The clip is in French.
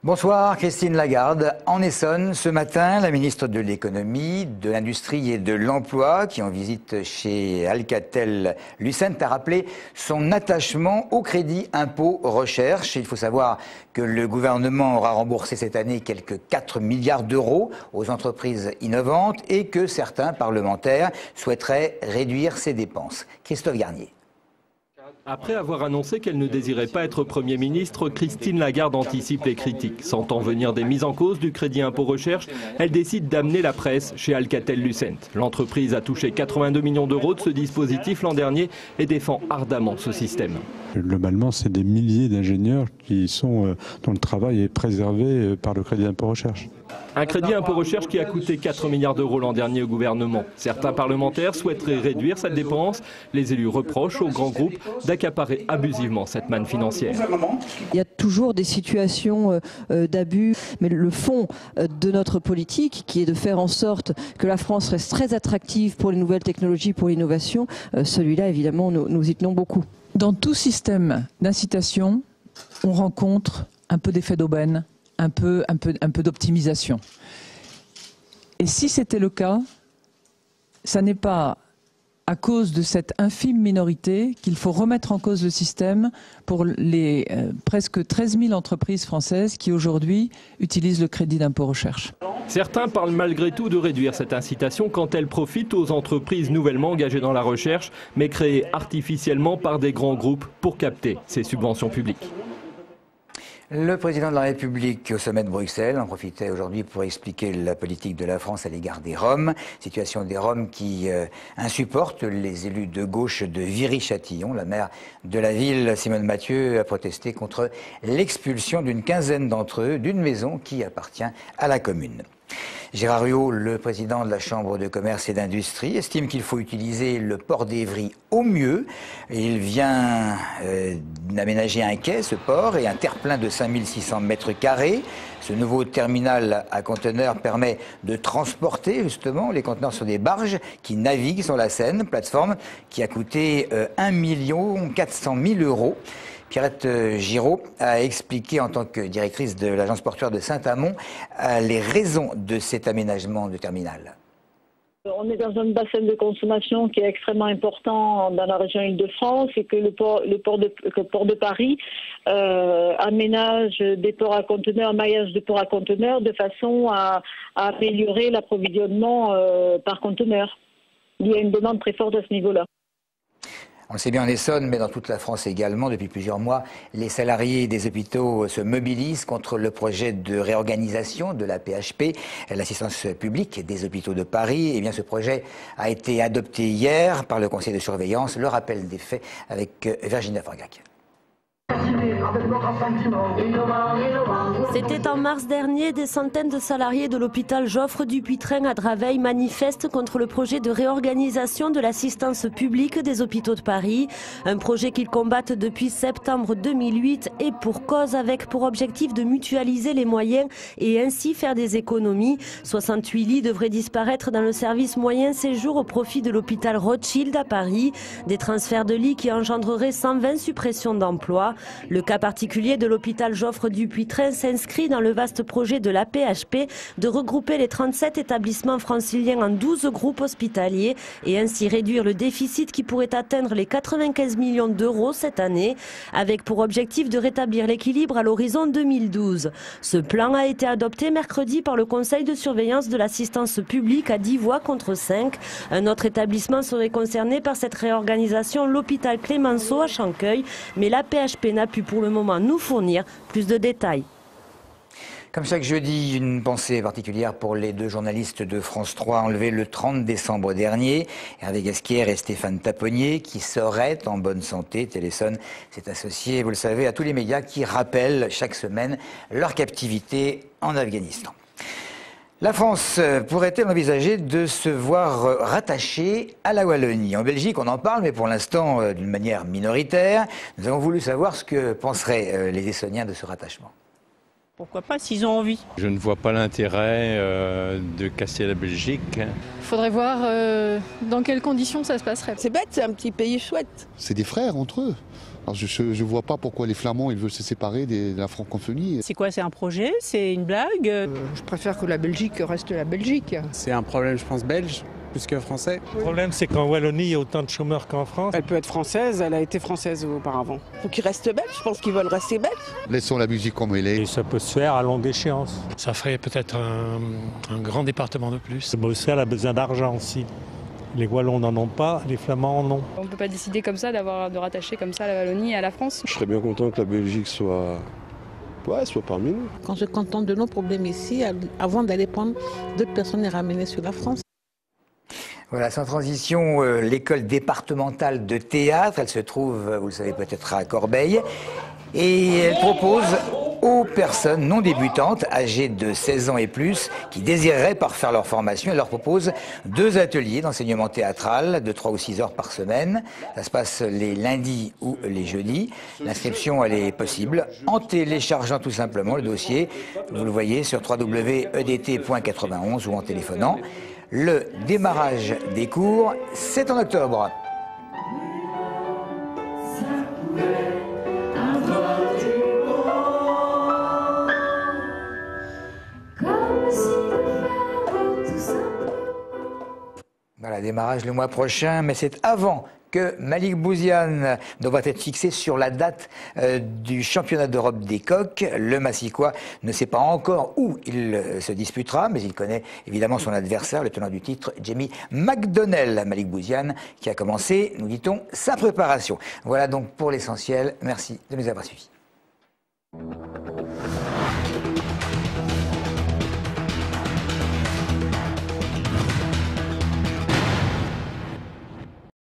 Bonsoir, Christine Lagarde. En Essonne, ce matin, la ministre de l'Économie, de l'Industrie et de l'Emploi, qui en visite chez Alcatel-Lucent, a rappelé son attachement au crédit impôt recherche. Il faut savoir que le gouvernement aura remboursé cette année quelques 4 milliards d'euros aux entreprises innovantes et que certains parlementaires souhaiteraient réduire ces dépenses. Christophe Garnier. Après avoir annoncé qu'elle ne désirait pas être Premier ministre, Christine Lagarde anticipe les critiques. Sentant venir des mises en cause du crédit impôt recherche, elle décide d'amener la presse chez Alcatel-Lucent. L'entreprise a touché 82 millions d'euros de ce dispositif l'an dernier et défend ardemment ce système. Globalement, c'est des milliers d'ingénieurs dont le travail est préservé par le crédit impôt recherche. Un crédit impôt recherche qui a coûté 4 milliards d'euros l'an dernier au gouvernement. Certains parlementaires souhaiteraient réduire cette dépense. Les élus reprochent aux grands groupes d'accaparer abusivement cette manne financière. Il y a toujours des situations d'abus, mais le fond de notre politique, qui est de faire en sorte que la France reste très attractive pour les nouvelles technologies, pour l'innovation, celui-là, évidemment, nous y tenons beaucoup. Dans tout système d'incitation, on rencontre un peu d'effet d'aubaine, un peu d'optimisation. Et si c'était le cas, ça n'est pas à cause de cette infime minorité qu'il faut remettre en cause le système pour les presque 13 000 entreprises françaises qui aujourd'hui utilisent le crédit d'impôt recherche. Certains parlent malgré tout de réduire cette incitation quand elle profite aux entreprises nouvellement engagées dans la recherche, mais créées artificiellement par des grands groupes pour capter ces subventions publiques. Le président de la République au sommet de Bruxelles en profitait aujourd'hui pour expliquer la politique de la France à l'égard des Roms. Situation des Roms qui insupportent les élus de gauche de Viry-Châtillon. La maire de la ville, Simone Mathieu, a protesté contre l'expulsion d'une quinzaine d'entre eux d'une maison qui appartient à la commune. Gérard Huot, le président de la Chambre de commerce et d'industrie, estime qu'il faut utiliser le port d'Évry au mieux. Il vient d'aménager un quai, ce port, et un terre-plein de 5600 mètres carrés. Ce nouveau terminal à conteneurs permet de transporter justement les conteneurs sur des barges qui naviguent sur la Seine, plateforme qui a coûté 1 400 000 euros. Pierrette Giraud a expliqué en tant que directrice de l'agence portuaire de Saint-Amand les raisons de cet aménagement de terminal. On est dans un bassin de consommation qui est extrêmement important dans la région Île-de-France et que le port de Paris aménage des ports à conteneurs, un maillage de ports à conteneurs de façon à améliorer l'approvisionnement par conteneur. Il y a une demande très forte à ce niveau-là. On le sait bien en Essonne, mais dans toute la France également, depuis plusieurs mois, les salariés des hôpitaux se mobilisent contre le projet de réorganisation de la PHP, l'assistance publique des hôpitaux de Paris. Eh bien, ce projet a été adopté hier par le conseil de surveillance. Le rappel des faits avec Virginia Forgac. C'était en mars dernier, des centaines de salariés de l'hôpital Joffre du Puytrain à Draveil manifestent contre le projet de réorganisation de l'assistance publique des hôpitaux de Paris. Un projet qu'ils combattent depuis septembre 2008 et pour cause, avec pour objectif de mutualiser les moyens et ainsi faire des économies. 68 lits devraient disparaître dans le service moyen séjour au profit de l'hôpital Rothschild à Paris. Des transferts de lits qui engendreraient 120 suppressions d'emplois. Le cas particulier de l'hôpital Joffre du Puytrain s'inscrit dans le vaste projet de la PHP de regrouper les 37 établissements franciliens en 12 groupes hospitaliers et ainsi réduire le déficit qui pourrait atteindre les 95 millions d'euros cette année, avec pour objectif de rétablir l'équilibre à l'horizon 2012. Ce plan a été adopté mercredi par le conseil de surveillance de l'assistance publique à 10 voix contre 5. Un autre établissement serait concerné par cette réorganisation, l'hôpital Clémenceau à Chanqueuil, mais la PHP n'a pu pour le moment nous fournir plus de détails. Comme chaque jeudi, une pensée particulière pour les deux journalistes de France 3 enlevés le 30 décembre dernier, Hervé Gasquière et Stéphane Taponnier, qui seraient en bonne santé. Téléson s'est associé, vous le savez, à tous les médias qui rappellent chaque semaine leur captivité en Afghanistan. La France pourrait-elle envisager de se voir rattachée à la Wallonie? En Belgique, on en parle, mais pour l'instant d'une manière minoritaire. Nous avons voulu savoir ce que penseraient les Essonniens de ce rattachement. Pourquoi pas s'ils ont envie. Je ne vois pas l'intérêt de casser la Belgique. Il faudrait voir dans quelles conditions ça se passerait. C'est bête, c'est un petit pays chouette. C'est des frères entre eux. Alors je ne vois pas pourquoi les Flamands ils veulent se séparer de la francophonie. C'est quoi, c'est un projet? C'est une blague? Je préfère que la Belgique reste la Belgique. C'est un problème, je pense, belge, plus que français. Le problème, c'est qu'en Wallonie, il y a autant de chômeurs qu'en France. Elle peut être française, elle a été française auparavant. Faut qu'ils restent belges, je pense qu'ils veulent rester belges. Laissons la Belgique comme elle est. Et ça peut se faire à longue échéance. Ça ferait peut-être un grand département de plus. Bruxelles a besoin d'argent aussi. Les Wallons n'en ont pas, les Flamands en ont. On ne peut pas décider comme ça, de rattacher comme ça la Wallonie à la France. Je serais bien content que la Belgique soit parmi nous. Quand on se contente de nos problèmes ici, avant d'aller prendre d'autres personnes et ramener sur la France. Voilà, sans transition, l'école départementale de théâtre, elle se trouve, vous le savez peut-être, à Corbeil, et elle propose aux personnes non débutantes, âgées de 16 ans et plus, qui désireraient parfaire leur formation, elle leur propose 2 ateliers d'enseignement théâtral de 3 ou 6 heures par semaine. Ça se passe les lundis ou les jeudis. L'inscription, elle est possible en téléchargeant tout simplement le dossier, vous le voyez, sur www.edt.91 ou en téléphonant. Le démarrage des cours, c'est en octobre. Voilà, démarrage le mois prochain, mais c'est avant que Malik Bouziane devra être fixé sur la date du championnat d'Europe des coqs. Le Massicois ne sait pas encore où il se disputera, mais il connaît évidemment son adversaire, le tenant du titre, Jamie McDonnell. Malik Bouziane qui a commencé, nous dit-on, sa préparation. Voilà donc pour l'essentiel. Merci de nous avoir suivis.